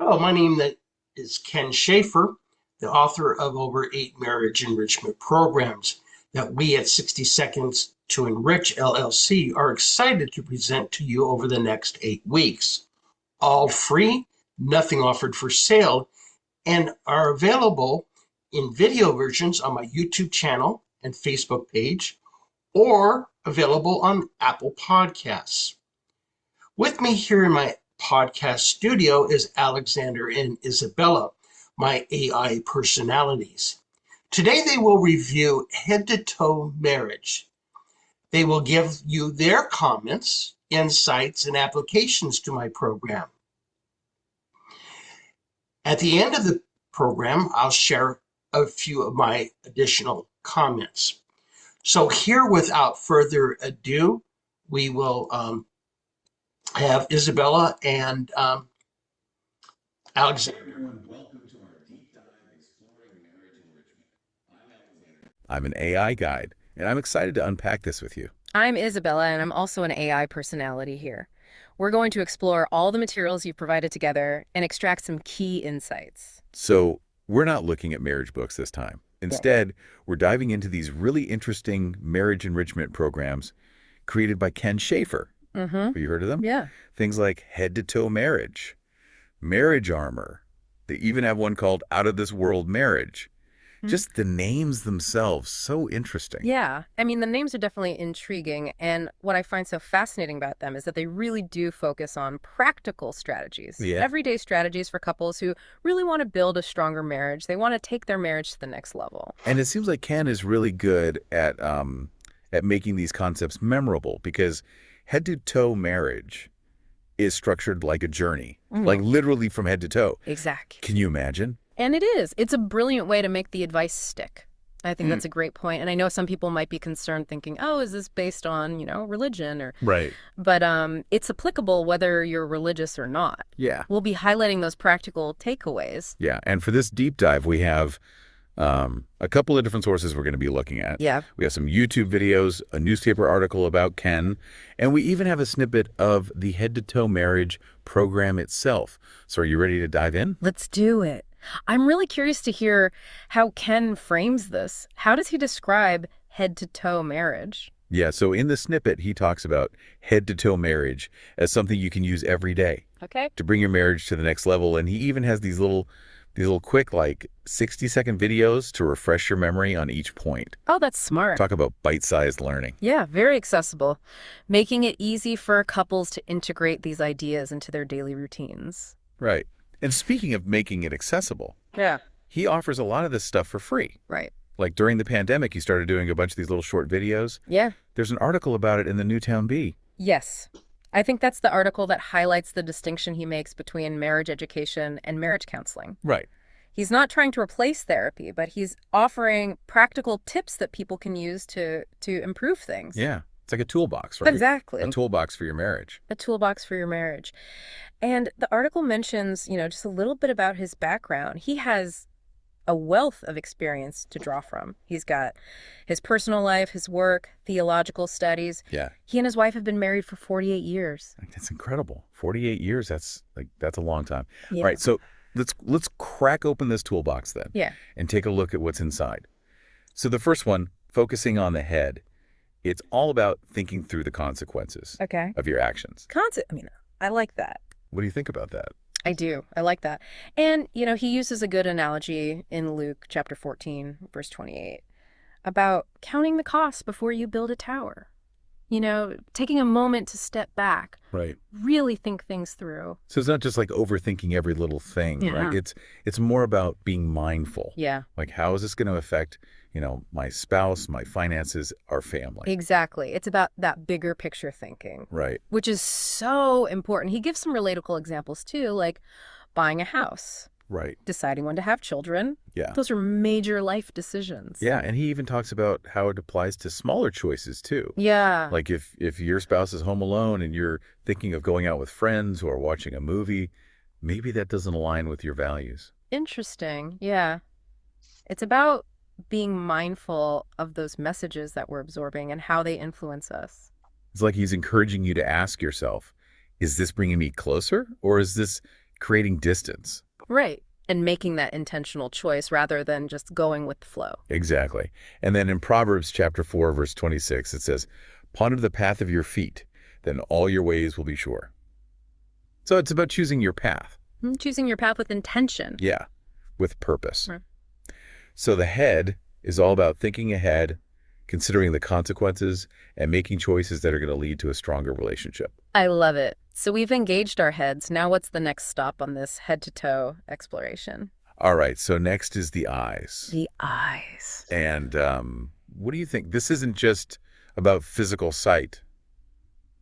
Hello, my name is Ken Schaefer, the author of over 8 marriage enrichment programs that we at 60 Seconds to Enrich LLC are excited to present to you over the next 8 weeks. All free, nothing offered for sale, and are available in video versions on my YouTube channel and Facebook page, or available on Apple Podcasts. With me here in my podcast studio is Alexander and Isabella, my AI personalities. Today they will review Head to Toe Marriage. They will give you their comments, insights, and applications to my program. At the end of the program, I'll share a few of my additional comments. So here, without further ado, we will have Isabella and Alexander. Everyone, welcome to our deep dive exploring marriage enrichment. I'm Alexander. I'm an AI guide, and I'm excited to unpack this with you. I'm Isabella, and I'm also an AI personality here. We're going to explore all the materials you've provided together and extract some key insights. So, we're not looking at marriage books this time. Instead, we're diving into these really interesting marriage enrichment programs created by Ken Schaefer. Have you heard of them? Yeah. Things like Head to Toe Marriage, Marriage Armor. They even have one called Out of This World Marriage. Just the names themselves, so interesting. Yeah. I mean, the names are definitely intriguing. And what I find so fascinating about them is that they really do focus on practical strategies, everyday strategies for couples who really want to build a stronger marriage. They want to take their marriage to the next level. And it seems like Ken is really good at making these concepts memorable, because Head to Toe Marriage is structured like a journey, like literally from head to toe. Exactly. Can you imagine? And it is. It's a brilliant way to make the advice stick. I think that's a great point. And I know some people might be concerned thinking, oh, is this based on, religion? Right. But it's applicable whether you're religious or not. Yeah. We'll be highlighting those practical takeaways. Yeah. And for this deep dive, we have a couple of different sources we're going to be looking at. Yeah. We have some YouTube videos, a newspaper article about Ken, and we even have a snippet of the Head to Toe Marriage program itself. So are you ready to dive in? Let's do it. I'm really curious to hear how Ken frames this. How does he describe head to toe marriage? Yeah, so in the snippet, he talks about head to toe marriage as something you can use every day to bring your marriage to the next level. And he even has these little quick, like 60-second videos to refresh your memory on each point. Oh, that's smart. Talk about bite-sized learning. Yeah, very accessible, making it easy for couples to integrate these ideas into their daily routines. Right. And speaking of making it accessible, he offers a lot of this stuff for free. Right. Like during the pandemic, he started doing a bunch of these little short videos. Yeah. There's an article about it in the Newtown Bee. Yes. I think that's the article that highlights the distinction he makes between marriage education and marriage counseling. Right. He's not trying to replace therapy, but he's offering practical tips that people can use to improve things. Yeah. It's like a toolbox, right? Exactly. A toolbox for your marriage. A toolbox for your marriage. And the article mentions, just a little bit about his background. He has a wealth of experience to draw from. He's got his personal life, his work, theological studies. Yeah. He and his wife have been married for 48 years. That's incredible. 48 years, that's a long time. Yeah. All right, so let's crack open this toolbox then. Yeah. And take a look at what's inside. So the first one, focusing on the head. It's all about thinking through the consequences of your actions. I like that. What do you think about that? I do. I like that. And, he uses a good analogy in Luke chapter 14, verse 28, about counting the costs before you build a tower. Taking a moment to step back. Right. Really think things through. So it's not just like overthinking every little thing, right? It's more about being mindful. Yeah. Like, how is this going to affect, my spouse, my finances, our family? Exactly. It's about that bigger picture thinking. Right. Which is so important. He gives some relatable examples too, like buying a house. Right. Deciding when to have children. Yeah. Those are major life decisions. Yeah, and he even talks about how it applies to smaller choices too. Yeah. Like if your spouse is home alone and you're thinking of going out with friends or watching a movie, maybe that doesn't align with your values. Interesting. Yeah. It's about being mindful of those messages that we're absorbing and how they influence us. It's like he's encouraging you to ask yourself, is this bringing me closer, or is this creating distance. Right. And making that intentional choice rather than just going with the flow. Exactly. And then in Proverbs chapter 4, verse 26, it says, ponder the path of your feet, then all your ways will be sure. So it's about choosing your path. Choosing your path with intention. Yeah, with purpose. Right. So the head is all about thinking ahead, considering the consequences, and making choices that are going to lead to a stronger relationship. I love it. So we've engaged our heads. Now what's the next stop on this head-to-toe exploration? All right, so next is the eyes. The eyes. And what do you think? This isn't just about physical sight,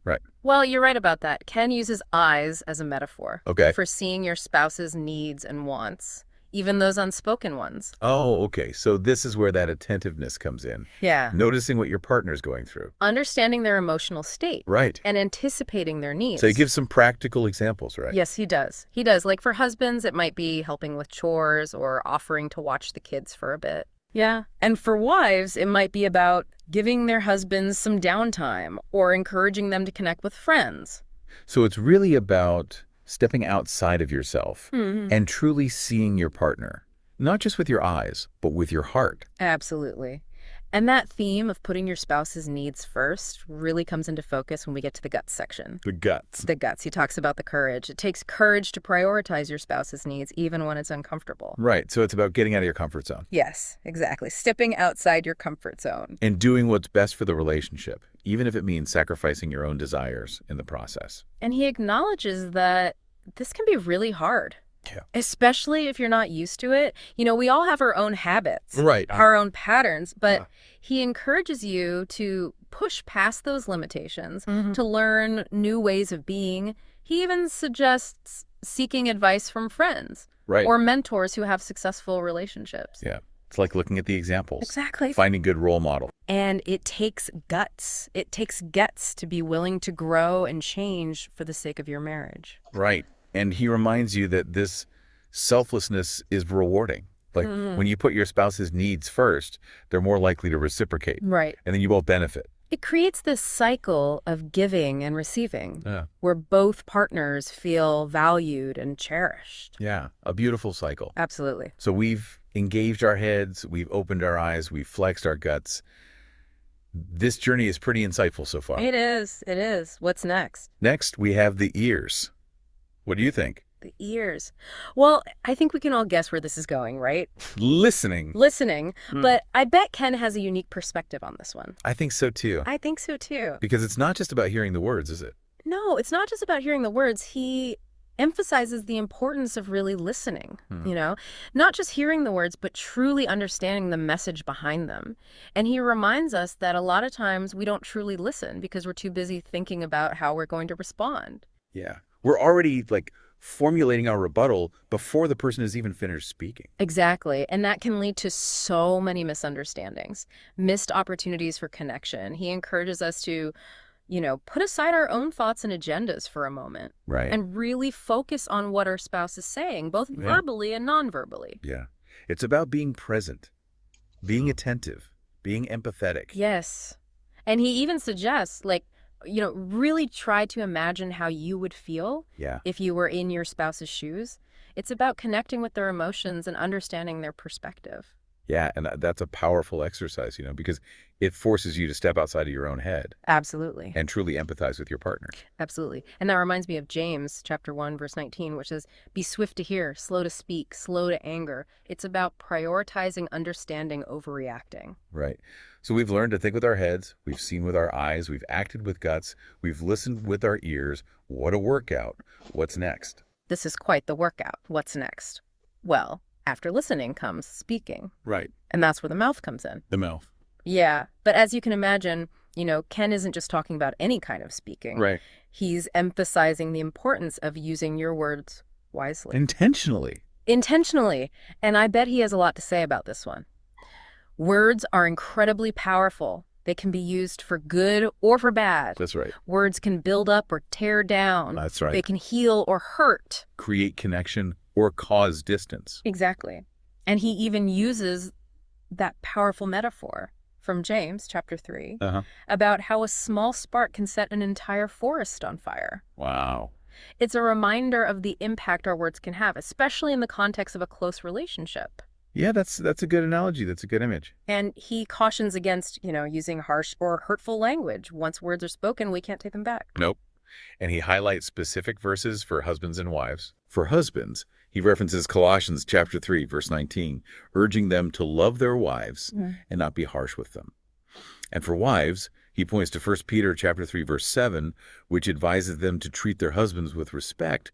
right? Well, you're right about that. Ken uses eyes as a metaphor for seeing your spouse's needs and wants, even those unspoken ones. Oh, okay. So this is where that attentiveness comes in. Yeah. Noticing what your partner's going through. Understanding their emotional state. Right. And anticipating their needs. So he gives some practical examples, right? Yes, he does. He does. Like for husbands, it might be helping with chores or offering to watch the kids for a bit. Yeah. And for wives, it might be about giving their husbands some downtime or encouraging them to connect with friends. So it's really about stepping outside of yourself and truly seeing your partner, not just with your eyes, but with your heart. Absolutely. And that theme of putting your spouse's needs first really comes into focus when we get to the guts section. The guts. The guts. He talks about the courage. It takes courage to prioritize your spouse's needs, even when it's uncomfortable. Right. So it's about getting out of your comfort zone. Yes, exactly. Stepping outside your comfort zone. And doing what's best for the relationship, even if it means sacrificing your own desires in the process. And he acknowledges that this can be really hard. Yeah. Especially if you're not used to it. You know, we all have our own habits, right? Our own patterns, but he encourages you to push past those limitations, to learn new ways of being. He even suggests seeking advice from friends or mentors who have successful relationships. Yeah. It's like looking at the examples. Exactly. Finding good role model. And it takes guts. It takes guts to be willing to grow and change for the sake of your marriage. Right. And he reminds you that this selflessness is rewarding. Like when you put your spouse's needs first, they're more likely to reciprocate. Right. And then you both benefit. It creates this cycle of giving and receiving where both partners feel valued and cherished. Yeah. A beautiful cycle. Absolutely. So we've engaged our heads, we've opened our eyes, we've flexed our guts. This journey is pretty insightful so far. It is. It is. What's next? Next, we have the ears. What do you think? The ears. Well, I think we can all guess where this is going, right? Listening. But I bet Ken has a unique perspective on this one. I think so too. I think so too. Because it's not just about hearing the words, is it? No, it's not just about hearing the words. He emphasizes the importance of really listening, you know, not just hearing the words, but truly understanding the message behind them. And he reminds us that a lot of times we don't truly listen because we're too busy thinking about how we're going to respond. Yeah. We're already like formulating our rebuttal before the person has even finished speaking. Exactly. And that can lead to so many misunderstandings, missed opportunities for connection. He encourages us to, you know, put aside our own thoughts and agendas for a moment. Right. And really focus on what our spouse is saying, both verbally and non-verbally. Yeah. It's about being present, being attentive, being empathetic. Yes. And he even suggests, like, you know, really try to imagine how you would feel if you were in your spouse's shoes. It's about connecting with their emotions and understanding their perspective. Yeah, and that's a powerful exercise, you know, because it forces you to step outside of your own head. Absolutely. And truly empathize with your partner. Absolutely. And that reminds me of James chapter 1, verse 19, which says, be swift to hear, slow to speak, slow to anger. It's about prioritizing understanding over reacting. Right. So we've learned to think with our heads, we've seen with our eyes, we've acted with guts, we've listened with our ears. What a workout. What's next? This is quite the workout. What's next? Well, after listening comes speaking. Right. And that's where the mouth comes in. The mouth. Yeah. But as you can imagine, you know, Ken isn't just talking about any kind of speaking. Right. He's emphasizing the importance of using your words wisely. Intentionally. Intentionally. And I bet he has a lot to say about this one. Words are incredibly powerful. They can be used for good or for bad. That's right. Words can build up or tear down. That's right. They can heal or hurt. Create connection or cause distance. Exactly. And he even uses that powerful metaphor from James chapter 3 about how a small spark can set an entire forest on fire. Wow. It's a reminder of the impact our words can have, especially in the context of a close relationship. Yeah, that's a good analogy. That's a good image. And he cautions against, using harsh or hurtful language. Once words are spoken, we can't take them back. Nope. And he highlights specific verses for husbands and wives. For husbands, he references Colossians chapter 3, verse 19, urging them to love their wives and not be harsh with them. And for wives, he points to 1 Peter chapter 3, verse 7, which advises them to treat their husbands with respect,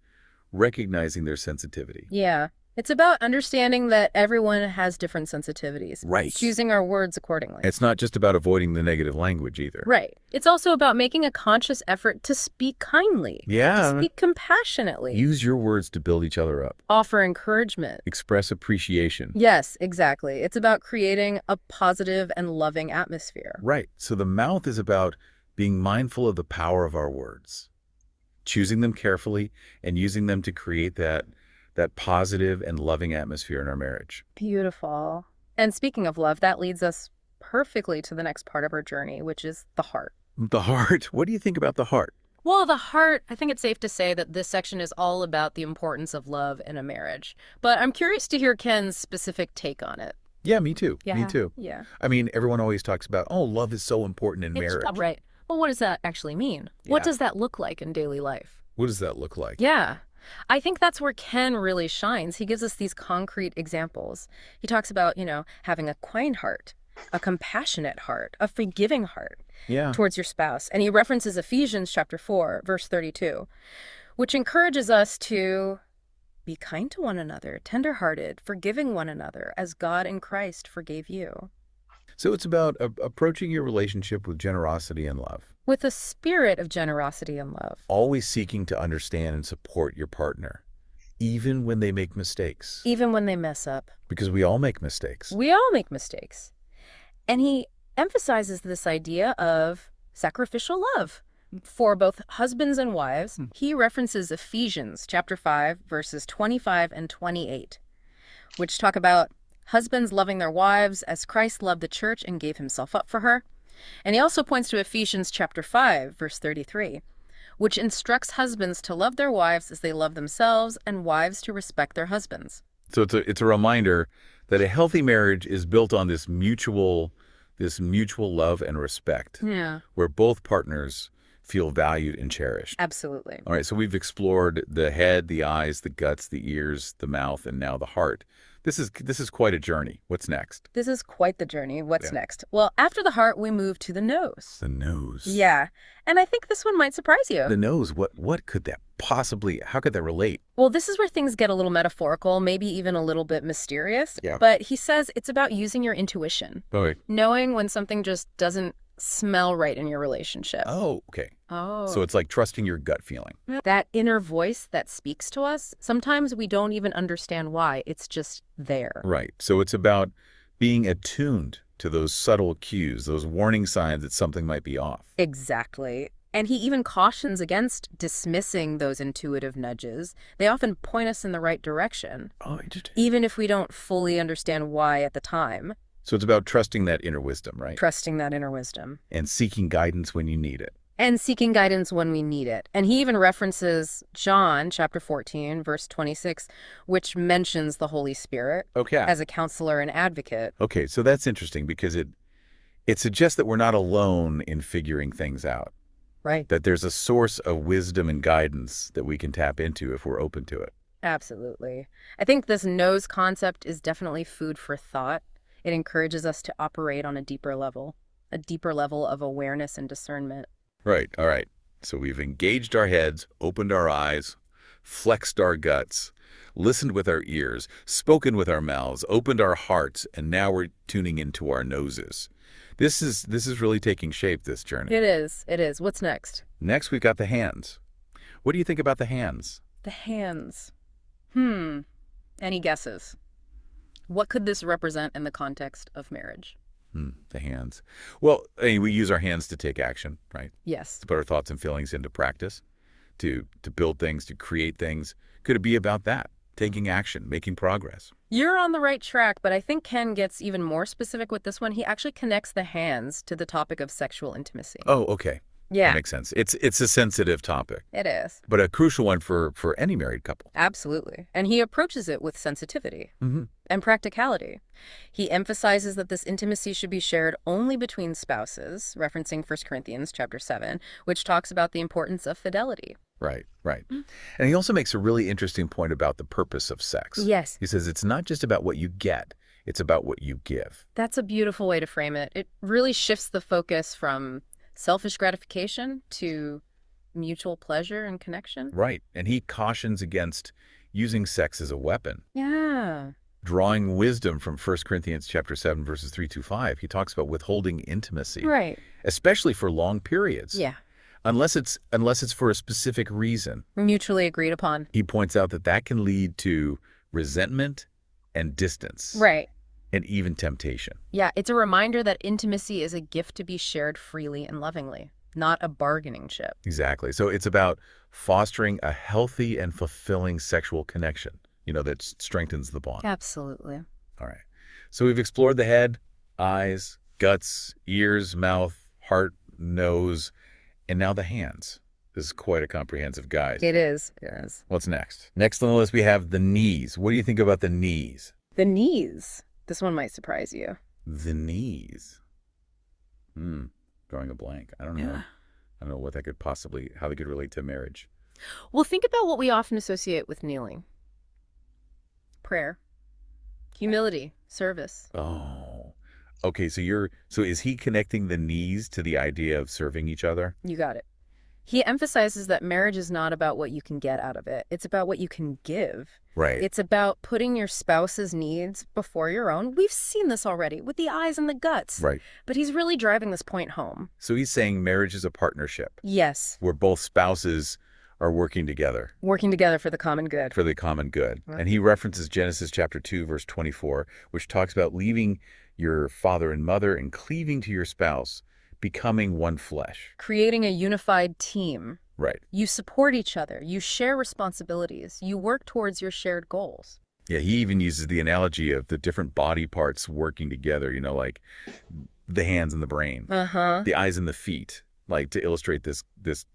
recognizing their sensitivity. Yeah. It's about understanding that everyone has different sensitivities. Right. Choosing our words accordingly. It's not just about avoiding the negative language either. Right. It's also about making a conscious effort to speak kindly. Yeah. To speak compassionately. Use your words to build each other up. Offer encouragement. Express appreciation. Yes, exactly. It's about creating a positive and loving atmosphere. Right. So the mouth is about being mindful of the power of our words, choosing them carefully and using them to create that positive and loving atmosphere in our marriage. Beautiful. And speaking of love, that leads us perfectly to the next part of our journey, which is the heart. The heart? What do you think about the heart? Well, the heart, I think it's safe to say that this section is all about the importance of love in a marriage. But I'm curious to hear Ken's specific take on it. Yeah, me too. Yeah. Me too. Yeah. I mean, everyone always talks about, oh, love is so important in marriage. Right. Well, what does that actually mean? Yeah. What does that look like in daily life? What does that look like? Yeah. I think that's where Ken really shines. He gives us these concrete examples. He talks about, having a kind heart, a compassionate heart, a forgiving heart towards your spouse. And he references Ephesians chapter 4, verse 32, which encourages us to be kind to one another, tenderhearted, forgiving one another as God in Christ forgave you. So it's about approaching your relationship with generosity and love. With a spirit of generosity and love. Always seeking to understand and support your partner, even when they make mistakes. Even when they mess up. Because we all make mistakes. We all make mistakes. And he emphasizes this idea of sacrificial love for both husbands and wives. He references Ephesians chapter 5, verses 25 and 28, which talk about husbands loving their wives as Christ loved the church and gave himself up for her. And he also points to Ephesians chapter 5, verse 33, which instructs husbands to love their wives as they love themselves and wives to respect their husbands. So it's a reminder that a healthy marriage is built on this mutual love and respect. Yeah. Where both partners feel valued and cherished. Absolutely. All right, so we've explored the head, the eyes, the guts, the ears, the mouth, and now the heart. This is quite a journey. What's next? This is quite the journey. What's next? Well, after the heart, we move to the nose. The nose. Yeah. And I think this one might surprise you. The nose, what could that possibly, how could that relate? Well, this is where things get a little metaphorical, maybe even a little bit mysterious. Yeah. But he says it's about using your intuition. Oh, knowing when something just doesn't smell right in your relationship. Oh, okay. Oh. So it's like trusting your gut feeling. That inner voice that speaks to us, sometimes we don't even understand why. It's just there. Right. So it's about being attuned to those subtle cues, those warning signs that something might be off. Exactly. And he even cautions against dismissing those intuitive nudges. They often point us in the right direction. Oh, interesting. Even if we don't fully understand why at the time. So it's about trusting that inner wisdom, right? Trusting that inner wisdom. And seeking guidance when you need it. And seeking guidance when we need it. And he even references John chapter 14, verse 26, which mentions the Holy Spirit as a counselor and advocate. Okay, so that's interesting because it suggests that we're not alone in figuring things out. Right. That there's a source of wisdom and guidance that we can tap into if we're open to it. Absolutely. I think this nose concept is definitely food for thought. It encourages us to operate on a deeper level of awareness and discernment. Right. All right. So we've engaged our heads, opened our eyes, flexed our guts, listened with our ears, spoken with our mouths, opened our hearts, and now we're tuning into our noses. This is really taking shape, this journey. It is. It is. What's next? Next, we've got the hands. What do you think about the hands? The hands. Any guesses? What could this represent in the context of marriage? The hands. Well, I mean, we use our hands to take action, right? Yes. To put our thoughts and feelings into practice, to build things, to create things. Could it be about that? Taking action, making progress. You're on the right track, but I think Ken gets even more specific with this one. He actually connects the hands to the topic of sexual intimacy. Oh, okay. Yeah. That makes sense. It's a sensitive topic. It is. But a crucial one for any married couple. Absolutely. And he approaches it with sensitivity and practicality. He emphasizes that this intimacy should be shared only between spouses, referencing 1 Corinthians chapter 7, which talks about the importance of fidelity. Right. And he also makes a really interesting point about the purpose of sex. Yes. He says it's not just about what you get, it's about what you give. That's a beautiful way to frame it. It really shifts the focus from selfish gratification to mutual pleasure and connection. Right. And he cautions against using sex as a weapon. Yeah. Drawing wisdom from 1 Corinthians chapter 7, verses 3-5, he talks about withholding intimacy. Right. Especially for long periods. Yeah. Unless it's for a specific reason. Mutually agreed upon. He points out that can lead to resentment and distance. Right. And even temptation. Yeah, it's a reminder that intimacy is a gift to be shared freely and lovingly, not a bargaining chip. Exactly. So it's about fostering a healthy and fulfilling sexual connection, that strengthens the bond. Absolutely. All right. So we've explored the head, eyes, guts, ears, mouth, heart, nose, and now the hands. This is quite a comprehensive guide. It is. Yes. What's next? Next on the list, we have the knees. What do you think about the knees? The knees. This one might surprise you. The knees. Drawing a blank. I don't know. Yeah. I don't know what that could how they could relate to marriage. Well, think about what we often associate with kneeling. Prayer. Humility. Service. Oh. Okay, so is he connecting the knees to the idea of serving each other? You got it. He emphasizes that marriage is not about what you can get out of it. It's about what you can give. Right. It's about putting your spouse's needs before your own. We've seen this already with the eyes and the guts. Right. But he's really driving this point home. So he's saying marriage is a partnership. Yes. Where both spouses are working together. Working together for the common good. For the common good. Right. And he references Genesis chapter 2, verse 24, which talks about leaving your father and mother and cleaving to your spouse, becoming one flesh. Creating a unified team. Right. You support each other. You share responsibilities. You work towards your shared goals. Yeah, he even uses the analogy of the different body parts working together, like the hands and the brain, the eyes and the feet, like to illustrate this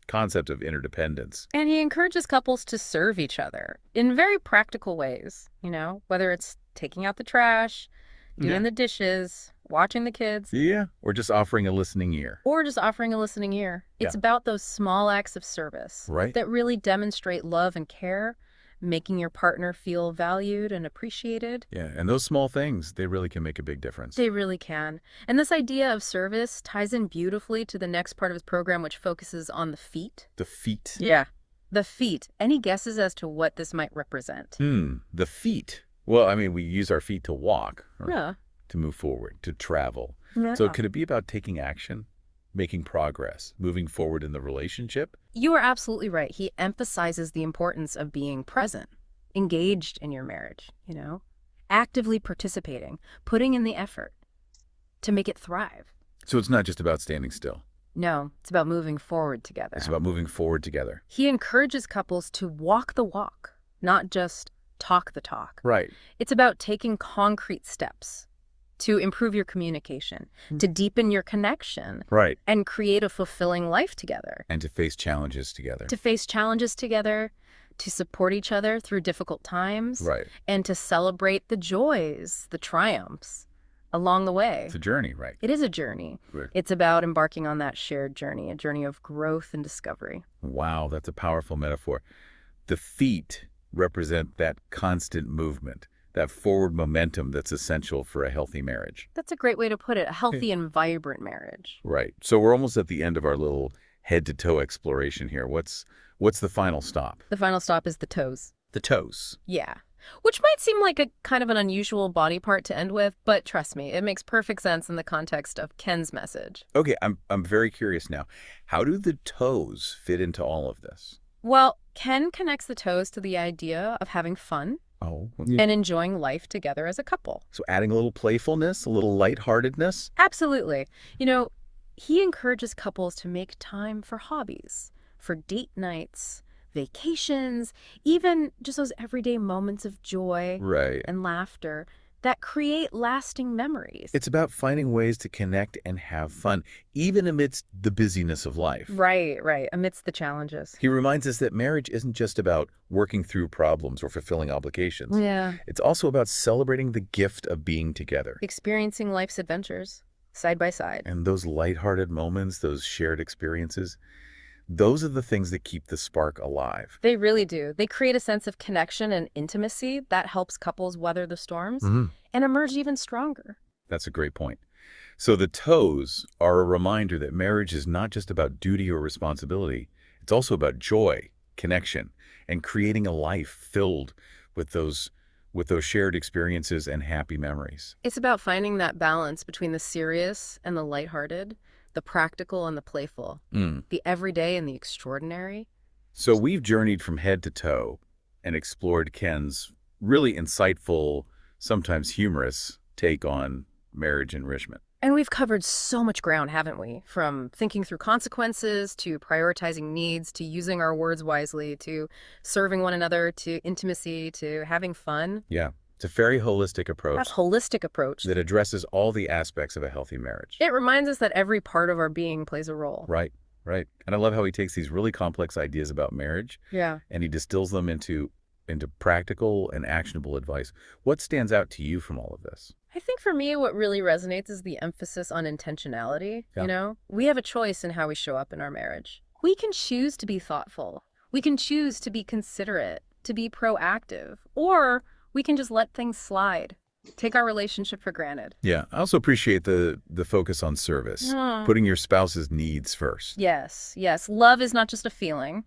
concept of interdependence. And he encourages couples to serve each other in very practical ways, whether it's taking out the trash, doing the dishes, watching the kids. Yeah, or just offering a listening ear. It's about those small acts of service that really demonstrate love and care, making your partner feel valued and appreciated. Yeah, and those small things, they really can make a big difference. They really can. And this idea of service ties in beautifully to the next part of his program, which focuses on the feet. The feet? Yeah, the feet. Any guesses as to what this might represent? The feet. Well, I mean, we use our feet to walk. Yeah. To move forward, to travel. Yeah. So could it be about taking action, making progress, moving forward in the relationship? You are absolutely right. He emphasizes the importance of being present, engaged in your marriage, actively participating, putting in the effort to make it thrive. So it's not just about standing still. No, it's about moving forward together. It's about moving forward together. He encourages couples to walk the walk, not just talk the talk. Right. It's about taking concrete steps to improve your communication, to deepen your connection. Right. And create a fulfilling life together. And to face challenges together. To support each other through difficult times. Right. And to celebrate the joys, the triumphs along the way. It's a journey, right? It is a journey. Right. It's about embarking on that shared journey, a journey of growth and discovery. Wow, that's a powerful metaphor. The feet represent that constant movement, that forward momentum that's essential for a healthy marriage. That's a great way to put it, a healthy and vibrant marriage. Right. So we're almost at the end of our little head-to-toe exploration here. What's the final stop? The final stop is the toes. The toes. Yeah. Which might seem like a kind of an unusual body part to end with, but trust me, it makes perfect sense in the context of Ken's message. Okay, I'm very curious now. How do the toes fit into all of this? Well, Ken connects the toes to the idea of having fun. Oh. Yeah. And enjoying life together as a couple. So adding a little playfulness, a little lightheartedness? Absolutely. He encourages couples to make time for hobbies, for date nights, vacations, even just those everyday moments of joy right. and laughter that create lasting memories. It's about finding ways to connect and have fun, even amidst the busyness of life. Right, right, amidst the challenges. He reminds us that marriage isn't just about working through problems or fulfilling obligations. Yeah. It's also about celebrating the gift of being together. Experiencing life's adventures side by side. And those lighthearted moments, those shared experiences, those are the things that keep the spark alive. They really do. They create a sense of connection and intimacy that helps couples weather the storms and emerge even stronger. That's a great point. So the toes are a reminder that marriage is not just about duty or responsibility. It's also about joy, connection, and creating a life filled with those shared experiences and happy memories. It's about finding that balance between the serious and the lighthearted, the practical and the playful, the everyday and the extraordinary. So we've journeyed from head to toe and explored Ken's really insightful, sometimes humorous take on marriage enrichment. And we've covered so much ground, haven't we? From thinking through consequences, to prioritizing needs, to using our words wisely, to serving one another, to intimacy, to having fun. Yeah. It's a very holistic approach. That holistic approach. That addresses all the aspects of a healthy marriage. It reminds us that every part of our being plays a role. Right, right. And I love how he takes these really complex ideas about marriage and he distills them into practical and actionable advice. What stands out to you from all of this? I think for me, what really resonates is the emphasis on intentionality. Yeah. You know, we have a choice in how we show up in our marriage. We can choose to be thoughtful. We can choose to be considerate, to be proactive, or we can just let things slide, take our relationship for granted. Yeah, I also appreciate the focus on service, putting your spouse's needs first. Yes, yes. Love is not just a feeling.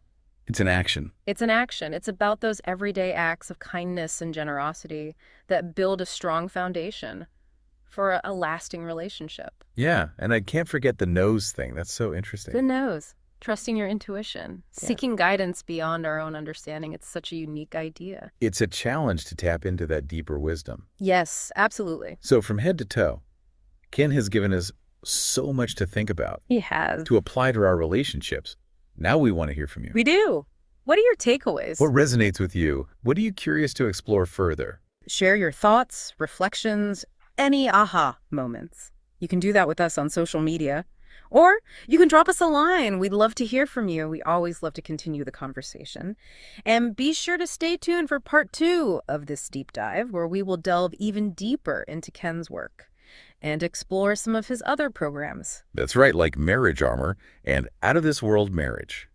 It's an action. It's an action. It's about those everyday acts of kindness and generosity that build a strong foundation for a lasting relationship. Yeah, and I can't forget the nose thing. That's so interesting. The nose. Trusting your intuition, seeking guidance beyond our own understanding. It's such a unique idea. It's a challenge to tap into that deeper wisdom. Yes, absolutely. So from head to toe, Ken has given us so much to think about. He has. To apply to our relationships. Now we want to hear from you. We do. What are your takeaways? What resonates with you? What are you curious to explore further? Share your thoughts, reflections, any aha moments. You can do that with us on social media. Or you can drop us a line. We'd love to hear from you. We always love to continue the conversation. And be sure to stay tuned for part 2 of this deep dive, where we will delve even deeper into Ken's work and explore some of his other programs. That's right, like Marriage Armor and Out of This World Marriage.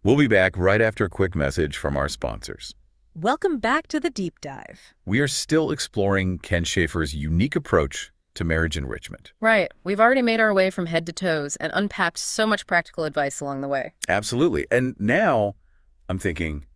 We'll be back right after a quick message from our sponsors. Welcome back to the deep dive. We are still exploring Ken Schaefer's unique approach to marriage enrichment. Right. We've already made our way from head to toes and unpacked so much practical advice along the way. Absolutely. And now I'm thinking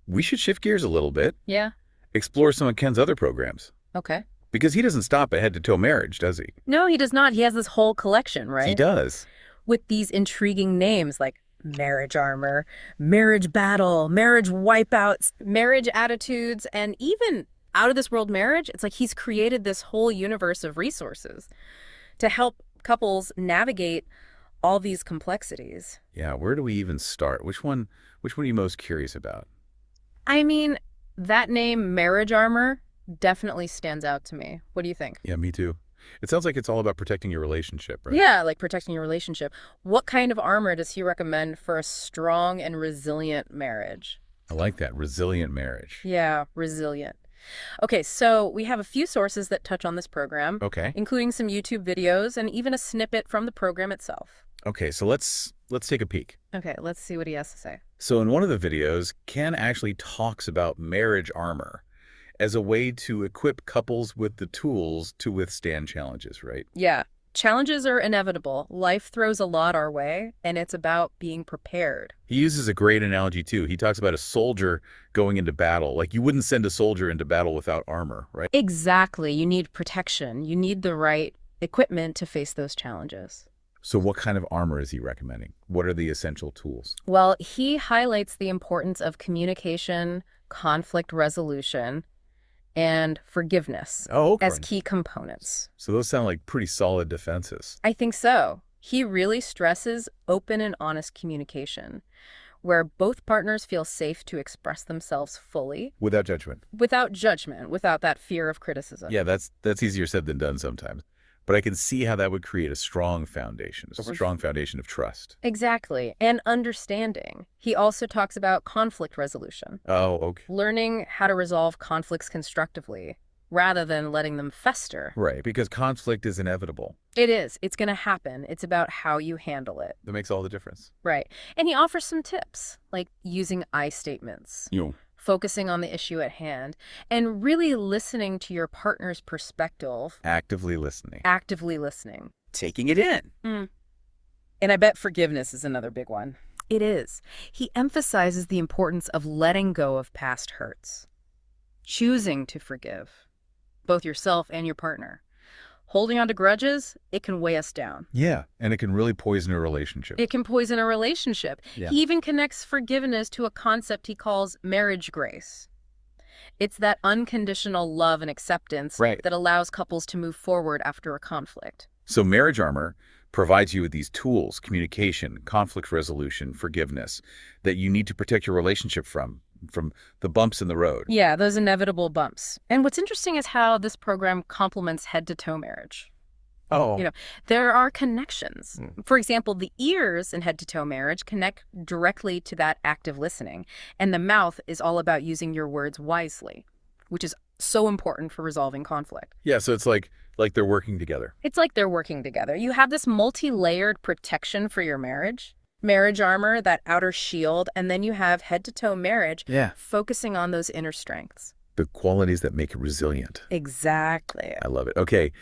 we should shift gears a little bit. Yeah. Explore some of Ken's other programs. Okay. Because he doesn't stop at head to toe marriage, does he? No, he does not. He has this whole collection, right? He does. With these intriguing names like Marriage Armor, Marriage Battle, Marriage Wipeouts, Marriage Attitudes, and even Out of This World Marriage. It's like he's created this whole universe of resources to help couples navigate all these complexities. Yeah, where do we even start? Which one are you most curious about? I mean, that name, Marriage Armor, definitely stands out to me. What do you think? Yeah, me too. It sounds like it's all about protecting your relationship, right? Yeah, like protecting your relationship. What kind of armor does he recommend for a strong and resilient marriage? I like that, resilient marriage. Yeah, resilient. Okay, so we have a few sources that touch on this program, including some YouTube videos and even a snippet from the program itself. Okay, so let's take a peek. Okay, let's see what he has to say. So in one of the videos, Ken actually talks about marriage armor as a way to equip couples with the tools to withstand challenges, right? Yeah. Challenges are inevitable. Life throws a lot our way, and it's about being prepared. He uses a great analogy, too. He talks about a soldier going into battle. Like, you wouldn't send a soldier into battle without armor, right? Exactly. You need protection. You need the right equipment to face those challenges. So what kind of armor is he recommending? What are the essential tools? Well, he highlights the importance of communication, conflict resolution, and forgiveness as key components. So those sound like pretty solid defenses. I think so. He really stresses open and honest communication, where both partners feel safe to express themselves fully. Without judgment. Without judgment, without that fear of criticism. Yeah, that's easier said than done sometimes. But I can see how that would create a strong foundation of trust. Exactly. And understanding. He also talks about conflict resolution. Oh, okay. Learning how to resolve conflicts constructively rather than letting them fester. Right, because conflict is inevitable. It is. It's going to happen. It's about how you handle it. That makes all the difference. Right. And he offers some tips, like using I statements. Focusing on the issue at hand, and really listening to your partner's perspective. Actively listening. Actively listening. Taking it in. And I bet forgiveness is another big one. It is. He emphasizes the importance of letting go of past hurts. Choosing to forgive, both yourself and your partner. Holding on to grudges, it can weigh us down. Yeah, and it can really poison a relationship. It can poison a relationship. Yeah. He even connects forgiveness to a concept he calls marriage grace. It's that unconditional love and acceptance that allows couples to move forward after a conflict. So Marriage Armor provides you with these tools, communication, conflict resolution, forgiveness, that you need to protect your relationship from the bumps in the road. Yeah, those inevitable bumps. And what's interesting is how this program complements head-to-toe marriage. Oh. There are connections. For example, the ears in head-to-toe marriage connect directly to that active listening. And the mouth is all about using your words wisely, which is so important for resolving conflict. Yeah, so it's like they're working together. It's like they're working together. You have this multi-layered protection for your marriage. Marriage Armor, that outer shield, and then you have head-to-toe marriage focusing on those inner strengths. The qualities that make it resilient. Exactly. I love it. Okay,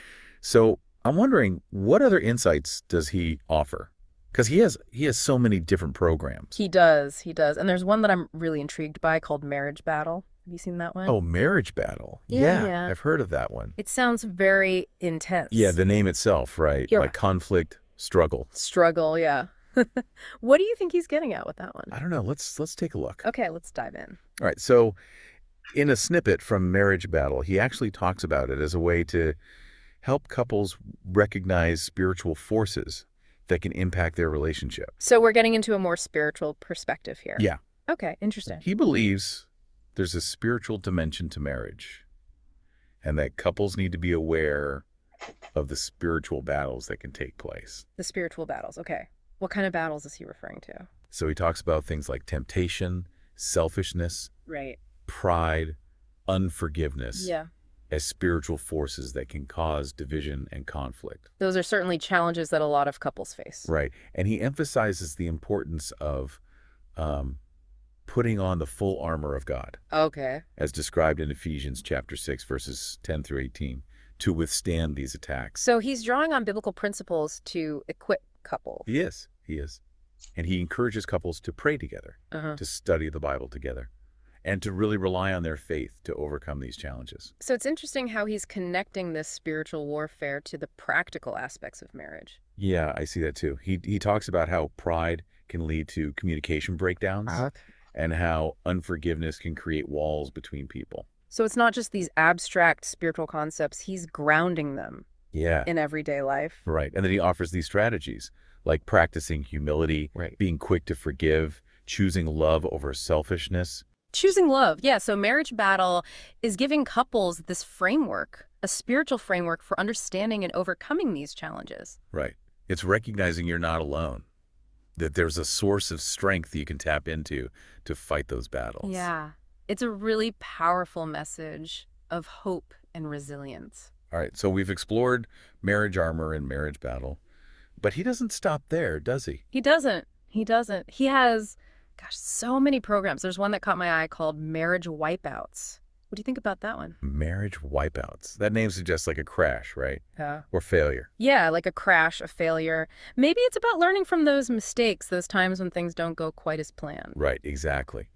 so I'm wondering, what other insights does he offer? Because he has so many different programs. He does. And there's one that I'm really intrigued by called Marriage Battle. Have you seen that one? Oh, Marriage Battle. Yeah. I've heard of that one. It sounds very intense. Yeah, the name itself, right? Like conflict, struggle. Struggle, yeah. What do you think he's getting at with that one? I don't know. Let's take a look. Okay, let's dive in. All right. So in a snippet from Marriage Battle, he actually talks about it as a way to help couples recognize spiritual forces that can impact their relationship. So we're getting into a more spiritual perspective here. Yeah. Okay, interesting. He believes there's a spiritual dimension to marriage and that couples need to be aware of the spiritual battles that can take place. The spiritual battles. Okay. What kind of battles is he referring to? So he talks about things like temptation, selfishness, pride, unforgiveness as spiritual forces that can cause division and conflict. Those are certainly challenges that a lot of couples face. Right. And he emphasizes the importance of putting on the full armor of God. Okay. As described in Ephesians chapter 6, verses 10 through 18, to withstand these attacks. So he's drawing on biblical principles to equip couples. He is. And he encourages couples to pray together, to study the Bible together, and to really rely on their faith to overcome these challenges. So it's interesting how he's connecting this spiritual warfare to the practical aspects of marriage. Yeah, I see that too. He talks about how pride can lead to communication breakdowns and how unforgiveness can create walls between people. So it's not just these abstract spiritual concepts, he's grounding them in everyday life. Right. And then he offers these strategies like practicing humility, being quick to forgive, choosing love over selfishness. Choosing love. Yeah. So Marriage Battle is giving couples this framework, a spiritual framework for understanding and overcoming these challenges. Right. It's recognizing you're not alone, that there's a source of strength you can tap into to fight those battles. Yeah. It's a really powerful message of hope and resilience. All right. So we've explored Marriage Armor and Marriage Battle, but he doesn't stop there, does he? He doesn't. He has, so many programs. There's one that caught my eye called Marriage Wipeouts. What do you think about that one? Marriage Wipeouts. That name suggests like a crash, right? Yeah. Or failure. Yeah, like a crash, a failure. Maybe it's about learning from those mistakes, those times when things don't go quite as planned. Right, exactly.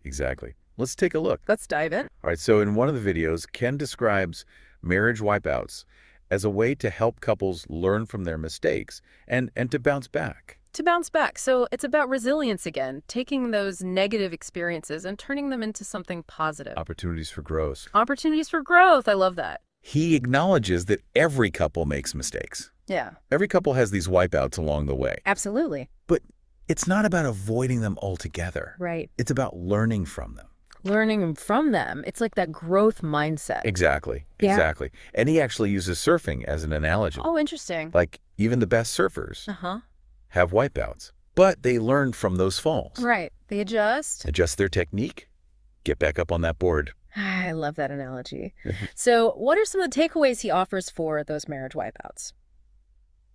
Let's take a look. Let's dive in. All right, so in one of the videos, Ken describes Marriage Wipeouts as a way to help couples learn from their mistakes and to bounce back. To bounce back. So it's about resilience again, taking those negative experiences and turning them into something positive. Opportunities for growth. Opportunities for growth. I love that. He acknowledges that every couple makes mistakes. Yeah. Every couple has these wipeouts along the way. Absolutely. But It's not about avoiding them altogether. Right. It's about learning from them. Learning from them. It's like that growth mindset. Exactly. Yeah. Exactly. And he actually uses surfing as an analogy. Oh, interesting. Like, even the best surfers have wipeouts, but they learn from those falls. Right. They adjust Their technique, get back up on that board. I love that analogy. So what are some of the takeaways he offers for those marriage wipeouts?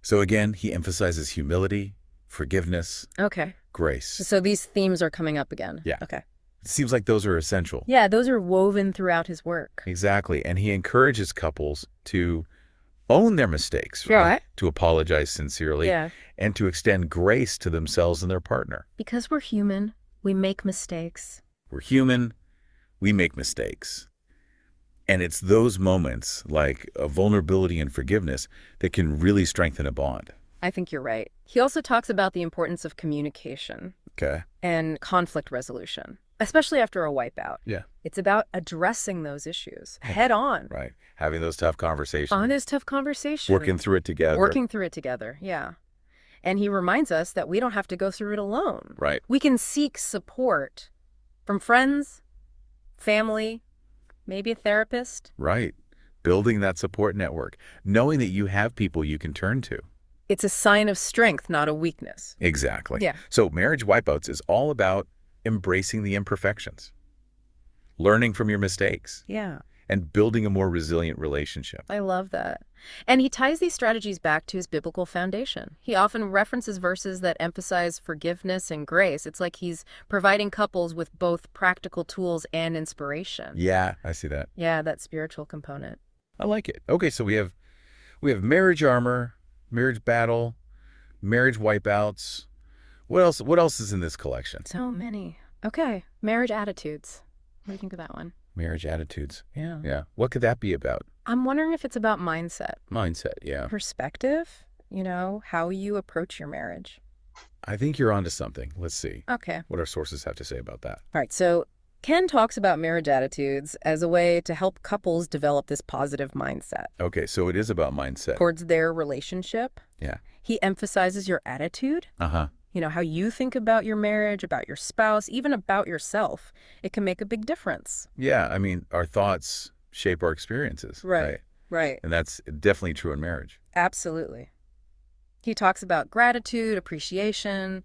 So again, he emphasizes humility, forgiveness, Okay. grace. So these themes are coming up again. Yeah. Okay. It seems like those are essential. Yeah, those are woven throughout his work. Exactly. And he encourages couples to own their mistakes, Right. To apologize sincerely, Yeah. and to extend grace to themselves and their partner. Because we're human, we make mistakes. We're human, we make mistakes. And it's those moments, like a vulnerability and forgiveness, that can really strengthen a bond. I think you're right. He also talks about the importance of communication Okay. and conflict resolution, especially after a wipeout. Yeah. It's about addressing those issues head on. Right. Having those tough conversations. Honest, tough conversation. Working through it together. Working through it together, yeah. And he reminds us that we don't have to go through it alone. Right. We can seek support from friends, family, maybe a therapist. Right. Building that support network. Knowing that you have people you can turn to. It's a sign of strength, not a weakness. Exactly. Yeah. So marriage wipeouts is all about embracing the imperfections, learning from your mistakes, Yeah. and building a more resilient relationship. I love that. And he ties these strategies back to his biblical foundation. He often references verses that emphasize forgiveness and grace. It's like he's providing couples with both practical tools and inspiration. Yeah, I see that. Yeah, that spiritual component. I like it. Okay, so we have marriage armor, marriage battle, marriage wipeouts. What else? What else is in this collection? So many. Okay, marriage attitudes. What do you think of that one? Marriage attitudes. Yeah. Yeah. What could that be about? I'm wondering if it's about mindset, Mindset. Yeah. perspective, how you approach your marriage. I think you're onto something. Let's see Okay. what our sources have to say about that. All right, so Ken talks about marriage attitudes as a way to help couples develop this positive mindset Okay, so it is about mindset. towards their relationship. Yeah. He emphasizes your attitude, Uh-huh. how you think about your marriage, about your spouse, even about yourself. It can make a big difference. Yeah, I mean, our thoughts shape our experiences. Right. And that's definitely true in marriage. Absolutely. He talks about gratitude, appreciation,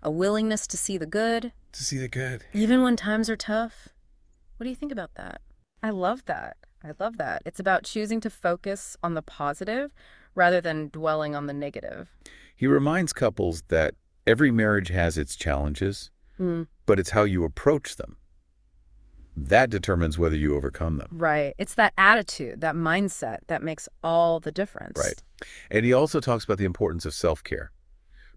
a willingness to see the good, To see the good. even when times are tough. What do you think about that? I love that. I love that. It's about choosing to focus on the positive rather than dwelling on the negative. He reminds couples that every marriage has its challenges, but it's how you approach them. That determines whether you overcome them. Right. It's that attitude, that mindset that makes all the difference. Right. And he also talks about the importance of self-care,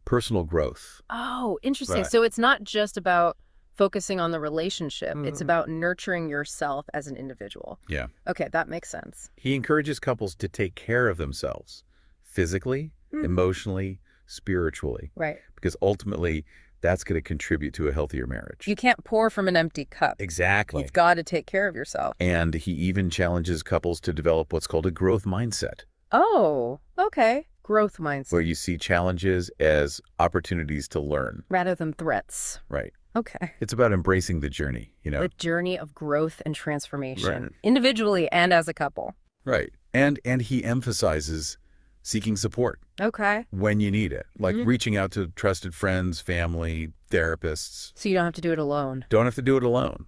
personal growth. Oh, interesting. Right. So it's not just about focusing on the relationship. It's about nurturing yourself as an individual. Yeah. Okay, that makes sense. He encourages couples to take care of themselves physically, emotionally, spiritually, Right. because ultimately that's going to contribute to a healthier marriage. You can't pour from an empty cup. Exactly. You've got to take care of yourself. And he even challenges couples to develop what's called a growth mindset, Oh, okay. Growth mindset where you see challenges as opportunities to learn. rather than threats. Right. Okay. It's about embracing the journey, The journey of growth and transformation, Right. individually and as a couple. Right. And he emphasizes seeking support Okay. when you need it, like reaching out to trusted friends, family, therapists. So you don't have to do it alone. Don't have to do it alone.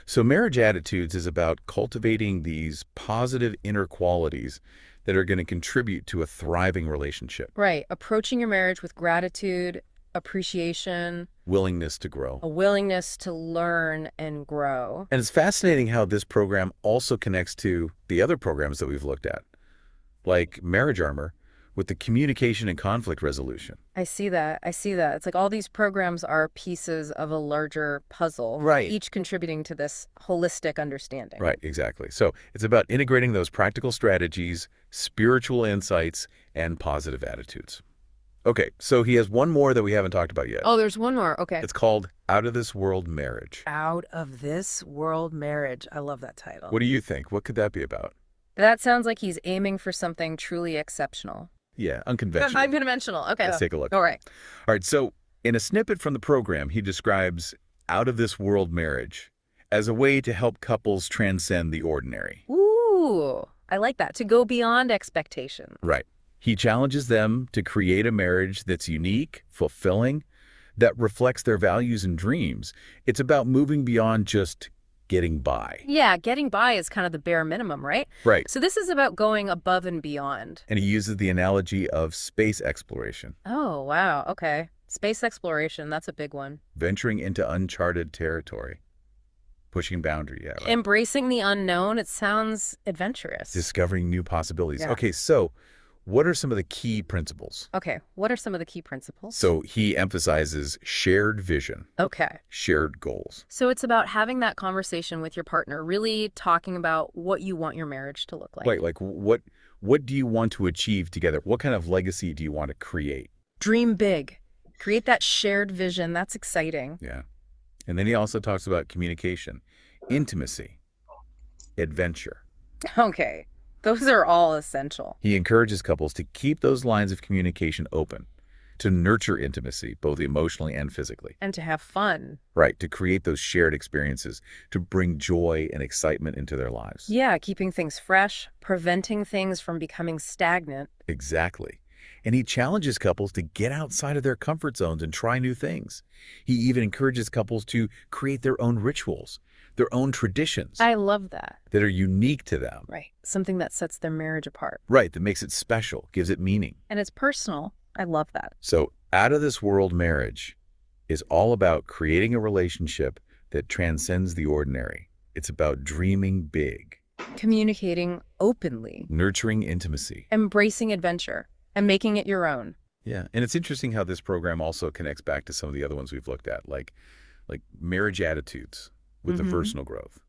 So marriage attitudes is about cultivating these positive inner qualities that are going to contribute to a thriving relationship. Right. Approaching your marriage with gratitude, appreciation, Willingness to grow. a willingness to learn and grow. And it's fascinating how this program also connects to the other programs that we've looked at, like Marriage Armor, with the communication and conflict resolution. I see that. It's like all these programs are pieces of a larger puzzle, Right. each contributing to this holistic understanding. Right, exactly. So it's about integrating those practical strategies, spiritual insights, and positive attitudes. Okay, so he has one more that we haven't talked about yet. Oh, there's one more. Okay. It's called Out of This World Marriage. Out of This World Marriage. I love that title. What do you think? What could that be about? That sounds like he's aiming for something truly exceptional. Yeah, unconventional. Unconventional. Okay. Let's take a look. All right. All right, so In a snippet from the program, he describes out-of-this-world marriage as a way to help couples transcend the ordinary. Ooh, I like that. To go beyond expectations. Right. He challenges them to create a marriage that's unique, fulfilling, that reflects their values and dreams. It's about moving beyond just getting by. Yeah, getting by is kind of the bare minimum, right? Right. So this is about going above and beyond. And he uses the analogy of space exploration. Oh, wow. Okay. Space exploration, that's a big one. Venturing into uncharted territory. Pushing boundary, yeah. Right. Embracing the unknown, it sounds adventurous. Discovering new possibilities. Yeah. Okay, so what are some of the key principles? Okay, what are some of the key principles? So he emphasizes shared vision. Okay. Shared goals. So it's about having that conversation with your partner, really talking about what you want your marriage to look like. Right, like what do you want to achieve together? What kind of legacy do you want to create? Dream big. Create that shared vision. That's exciting. Yeah. And then he also talks about communication, intimacy, adventure. Okay. Those are all essential. He encourages couples to keep those lines of communication open, to nurture intimacy, both emotionally and physically. And to have fun. Right, to create those shared experiences, to bring joy and excitement into their lives. Yeah, keeping things fresh, preventing things from becoming stagnant. Exactly. And he challenges couples to get outside of their comfort zones and try new things. He even encourages couples to create their own rituals, their own traditions. I love that. That are unique to them. Right. Something that sets their marriage apart. Right, that makes it special, gives it meaning. And it's personal. I love that. So out-of-this-world marriage is all about creating a relationship that transcends the ordinary. It's about dreaming big. Communicating openly. Nurturing intimacy. Embracing adventure. And making it your own. Yeah, and it's interesting how this program also connects back to some of the other ones we've looked at, like marriage attitudes with the personal growth,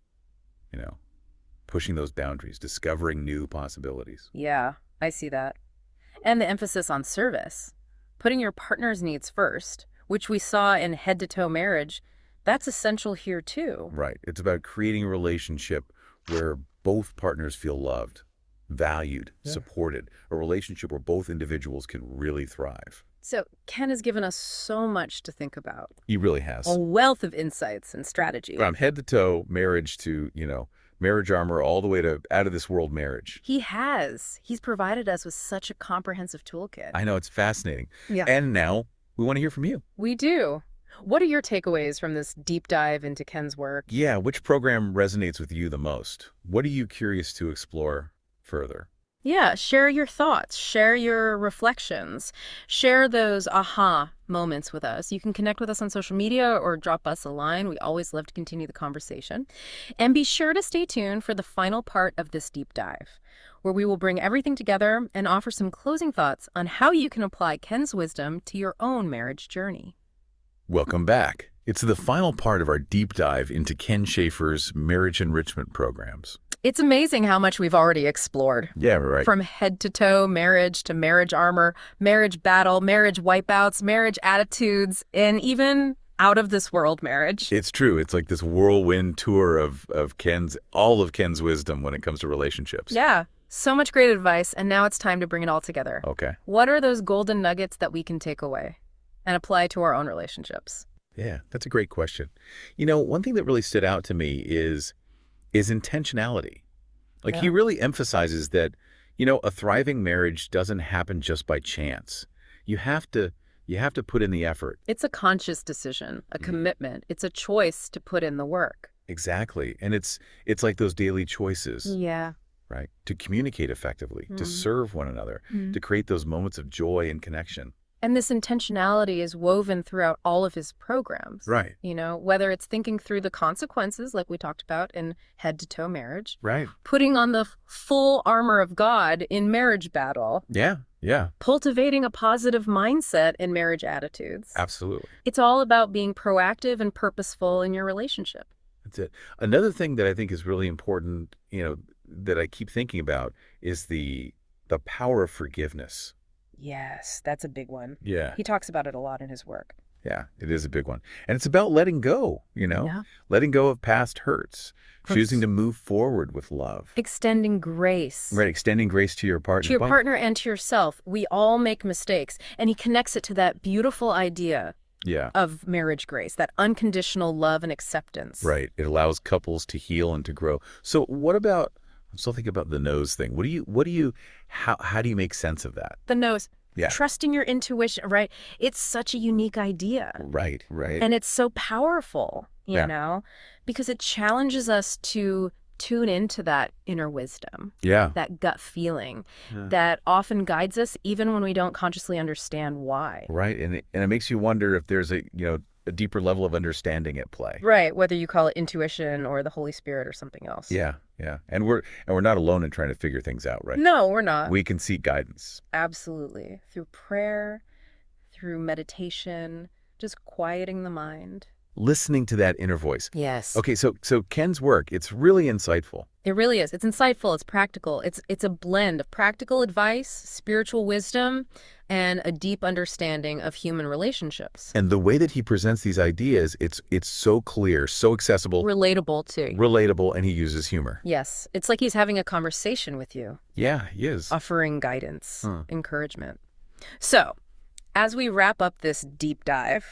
pushing those boundaries, discovering new possibilities. Yeah, I see that. And the emphasis on service, putting your partner's needs first, which we saw in head-to-toe marriage, that's essential here too. Right. It's about creating a relationship where both partners feel loved, valued, supported, a relationship where both individuals can really thrive. So Ken has given us so much to think about. He really has. A wealth of insights and strategy. From head to toe, marriage to, Marriage Armor, all the way to out-of-this-world marriage. He has. He's provided us with such a comprehensive toolkit. I know, it's fascinating. Yeah. And now we want to hear from you. We do. What are your takeaways from this deep dive into Ken's work? Yeah, which program resonates with you the most? What are you curious to explore further? Yeah, share your thoughts, share your reflections, share those aha moments with us. You can connect with us on social media or drop us a line. We always love to continue the conversation. And be sure to stay tuned for the final part of this deep dive, where we will bring everything together and offer some closing thoughts on how you can apply Ken's wisdom to your own marriage journey. Welcome back. It's the final part of our deep dive into Ken Schaefer's marriage enrichment programs. It's amazing how much we've already explored. Yeah, right. From head to toe marriage to marriage armor, marriage battle, marriage wipeouts, marriage attitudes, and even out of this world marriage. It's true. It's like this whirlwind tour of all of Ken's wisdom when it comes to relationships. Yeah. So much great advice, and now it's time to bring it all together. Okay. What are those golden nuggets that we can take away and apply to our own relationships? Yeah, that's a great question. One thing that really stood out to me is intentionality. Like, he really emphasizes that, a thriving marriage doesn't happen just by chance. You have to put in the effort. It's a conscious decision, a commitment. It's a choice to put in the work. Exactly. And it's like those daily choices. Yeah. Right? To communicate effectively, to serve one another, to create those moments of joy and connection. And this intentionality is woven throughout all of his programs. Right. Whether it's thinking through the consequences, like we talked about in head-to-toe marriage. Right. Putting on the full armor of God in marriage battle. Yeah, yeah. Cultivating a positive mindset in marriage attitudes. Absolutely. It's all about being proactive and purposeful in your relationship. That's it. Another thing that I think is really important, that I keep thinking about is the power of forgiveness. Yes, that's a big one. Yeah. He talks about it a lot in his work. Yeah, it is a big one. And it's about letting go, letting go of past hurts, choosing to move forward with love. Extending grace. Right, extending grace to your partner. To your partner and to yourself. We all make mistakes. And he connects it to that beautiful idea Yeah. of marriage grace, that unconditional love and acceptance. Right. It allows couples to heal and to grow. So what about, I'm still thinking about the nose thing. How do you make sense of that? The nose. Yeah. Trusting your intuition, right? It's such a unique idea. Right. And it's so powerful, Yeah. because it challenges us to tune into that inner wisdom, Yeah. that gut feeling that often guides us even when we don't consciously understand why. Right. And it makes you wonder if there's a deeper level of understanding at play. Right, whether you call it intuition or the Holy Spirit or something else. Yeah. Yeah. And we're not alone in trying to figure things out, right? No, we're not. We can seek guidance. Absolutely. Through prayer, through meditation, just quieting the mind. Listening to that inner voice. Yes. Okay, so Ken's work, it's really insightful. It really is. It's insightful. It's practical. It's a blend of practical advice, spiritual wisdom, and a deep understanding of human relationships. And the way that he presents these ideas, it's so clear, so accessible. Relatable, too. Relatable, and he uses humor. Yes. It's like he's having a conversation with you. Yeah, he is. Offering guidance, encouragement. So, as we wrap up this deep dive,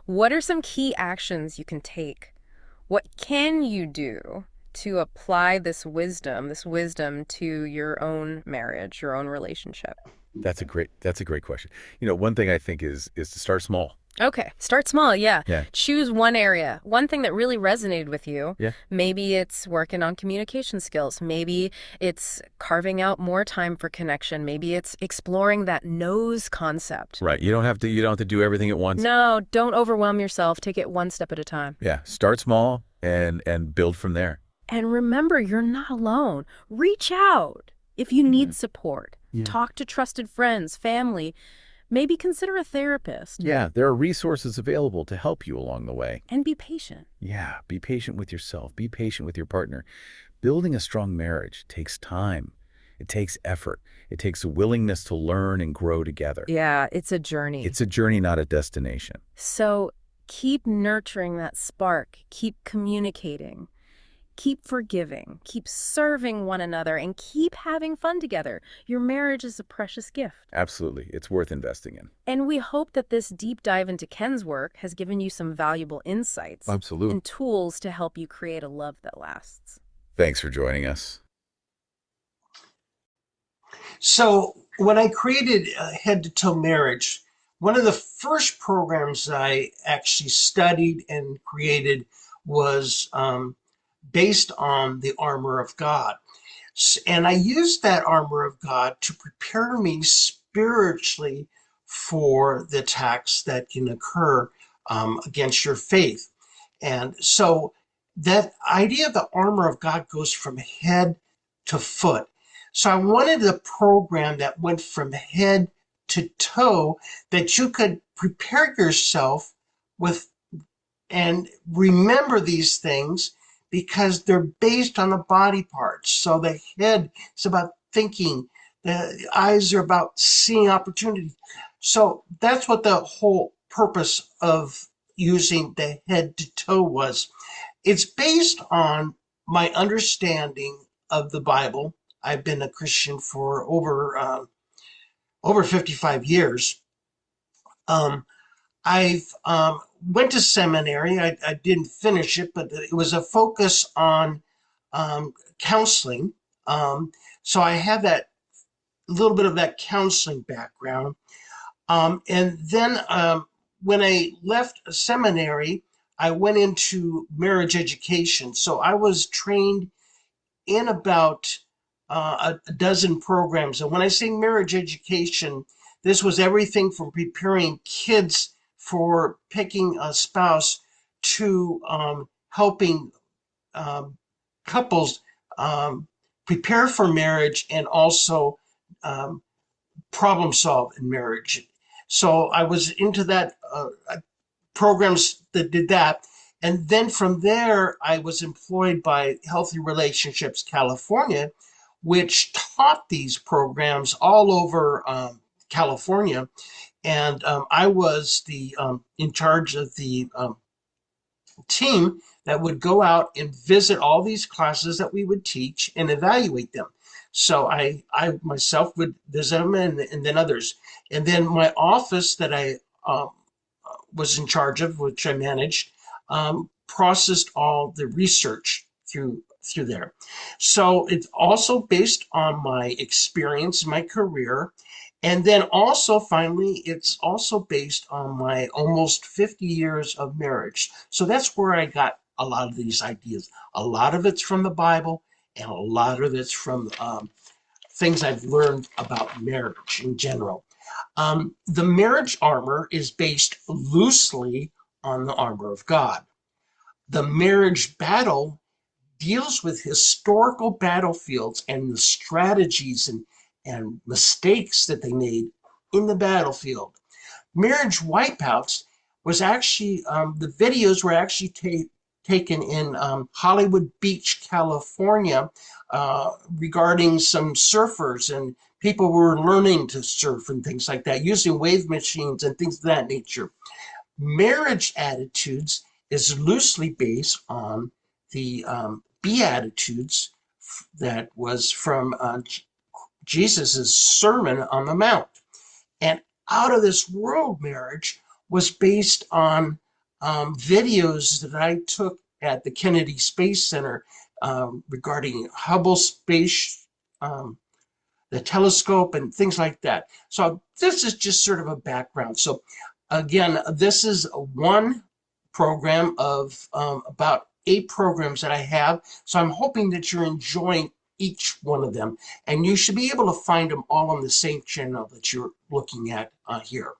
what are some key actions you can take? What can you do to apply this wisdom to your own marriage, your own relationship? That's a great question. One thing I think is to start small. Okay. Start small. Yeah. Yeah. Choose one area, one thing that really resonated with you. Yeah. Maybe it's working on communication skills. Maybe it's carving out more time for connection. Maybe it's exploring that nose concept. Right. You don't have to do everything at once. No, don't overwhelm yourself. Take it one step at a time. Yeah. Start small and build from there. And remember, you're not alone. Reach out if you need support. Yeah. Talk to trusted friends, family. Maybe consider a therapist. Yeah, there are resources available to help you along the way. And be patient. Yeah, be patient with yourself. Be patient with your partner. Building a strong marriage takes time. It takes effort. It takes a willingness to learn and grow together. Yeah, it's a journey. It's a journey, not a destination. So keep nurturing that spark. Keep communicating. Keep forgiving, keep serving one another, and keep having fun together. Your marriage is a precious gift. Absolutely. It's worth investing in. And we hope that this deep dive into Ken's work has given you some valuable insights and tools to help you create a love that lasts. Thanks for joining us. So when I created Head to Toe Marriage, one of the first programs I actually studied and created was based on the armor of God. And I used that armor of God to prepare me spiritually for the attacks that can occur against your faith. And so that idea of the armor of God goes from head to foot. So I wanted a program that went from head to toe, that you could prepare yourself with and remember these things, because they're based on the body parts. So the head is about thinking, the eyes are about seeing opportunity. So that's what the whole purpose of using the head to toe was. It's based on my understanding of the Bible. I've been a Christian for over 55 years. I've went to seminary. I didn't finish it, but it was a focus on counseling. So I have that little bit of that counseling background. And then when I left seminary, I went into marriage education. So I was trained in about a dozen programs. And when I say marriage education, this was everything from preparing kids for picking a spouse to helping couples prepare for marriage and also problem solve in marriage. So I was into that programs that did that. And then from there, I was employed by Healthy Relationships California, which taught these programs all over California. And I was in charge of the team that would go out and visit all these classes that we would teach and evaluate them. So I myself would visit them and then others. And then my office that I was in charge of, which I managed, processed all the research through there. So it's also based on my experience, my career, and then also finally, it's also based on my almost 50 years of marriage. So that's where I got a lot of these ideas. A lot of it's from the Bible, and a lot of it's from things I've learned about marriage in general. The marriage armor is based loosely on the armor of God. The marriage battle deals with historical battlefields and the strategies and mistakes that they made in the battlefield. Marriage Wipeouts was actually, the videos were actually taken in Hollywood Beach, California, regarding some surfers and people were learning to surf and things like that, using wave machines and things of that nature. Marriage Attitudes is loosely based on the Beatitudes that was from Jesus's Sermon on the Mount. And Out of This World Marriage was based on videos that I took at the Kennedy Space Center regarding Hubble space, the telescope and things like that. So this is just sort of a background. So again, this is one program of about 8 programs that I have. So I'm hoping that you're enjoying each one of them. And you should be able to find them all on the same channel that you're looking at here.